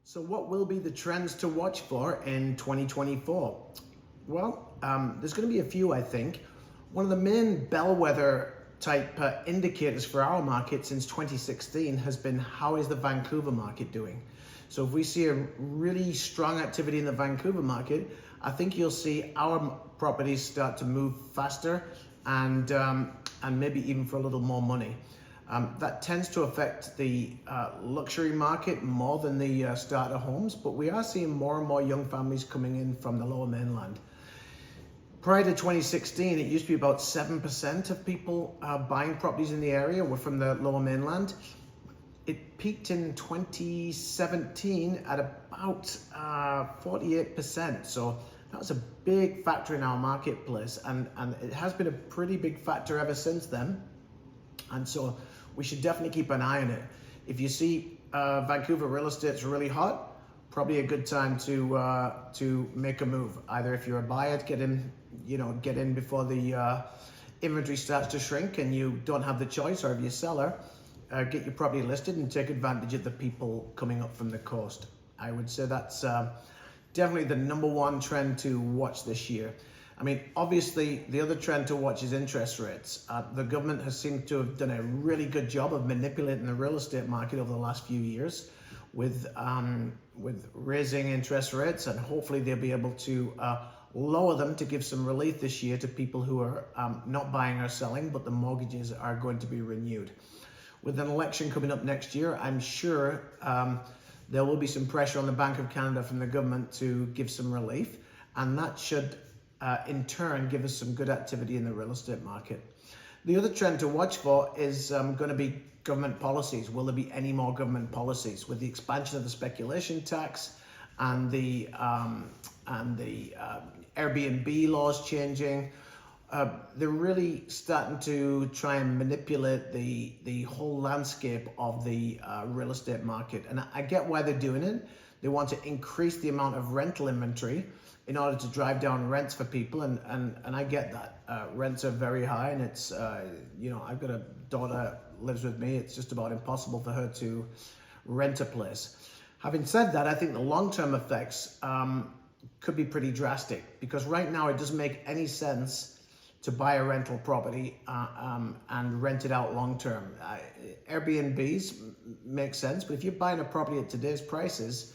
So what will be the trends to watch for in 2024? Well, there's going to be a few, I think. One of the main bellwether type indicators for our market since 2016 has been how is the Vancouver market doing? So if we see a really strong activity in the Vancouver market, I think you'll see our properties start to move faster and maybe even for a little more money. That tends to affect the luxury market more than the starter homes, but we are seeing more and more young families coming in from the lower mainland. Prior to 2016, it used to be about 7% of people buying properties in the area were from the lower mainland. It peaked in 2017 at about 48%. So that was a big factor in our marketplace, and it has been a pretty big factor ever since then. And so we should definitely keep an eye on it. If you see Vancouver real estate's really hot, probably a good time to make a move. Either if you're a buyer, get in before the inventory starts to shrink and you don't have the choice, or if you're a seller, get your property listed and take advantage of the people coming up from the coast. I would say that's definitely the number one trend to watch this year. I mean, obviously, the other trend to watch is interest rates. The government has seemed to have done a really good job of manipulating the real estate market over the last few years with raising interest rates, and hopefully they'll be able to lower them to give some relief this year to people who are not buying or selling, but the mortgages are going to be renewed. With an election coming up next year, I'm sure there will be some pressure on the Bank of Canada from the government to give some relief, and that should in turn give us some good activity in the real estate market. The other trend to watch for is going to be government policies. Will there be any more government policies? With the expansion of the speculation tax and the Airbnb laws changing, they're really starting to try and manipulate the whole landscape of the real estate market. And I get why they're doing it. They want to increase the amount of rental inventory in order to drive down rents for people, and I get that. Rents are very high, and it's I've got a daughter lives with me. It's just about impossible for her to rent a place. Having said that, I think the long-term effects could be pretty drastic, because right now it doesn't make any sense to buy a rental property and rent it out long-term. Airbnbs make sense, but if you're buying a property at today's prices,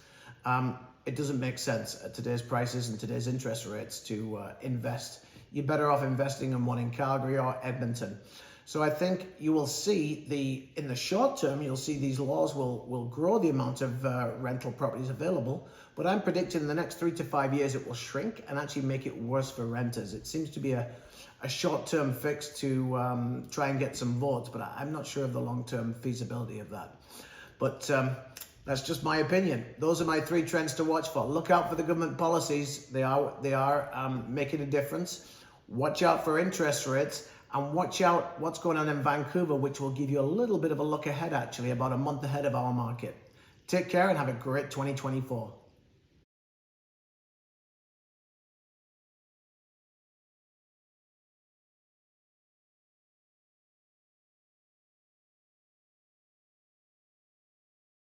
it doesn't make sense at today's prices and today's interest rates to invest. You're better off investing in one in Calgary or Edmonton. So I think you will see in the short term, you'll see these laws will grow the amount of rental properties available, but I'm predicting in the next 3 to 5 years it will shrink and actually make it worse for renters. It seems to be a short-term fix to try and get some votes, but I'm not sure of the long-term feasibility of that. But that's just my opinion. Those are my 3 trends to watch for. Look out for the government policies. They are making a difference. Watch out for interest rates, and watch out what's going on in Vancouver, which will give you a little bit of a look ahead, actually, about a month ahead of our market. Take care and have a great 2024.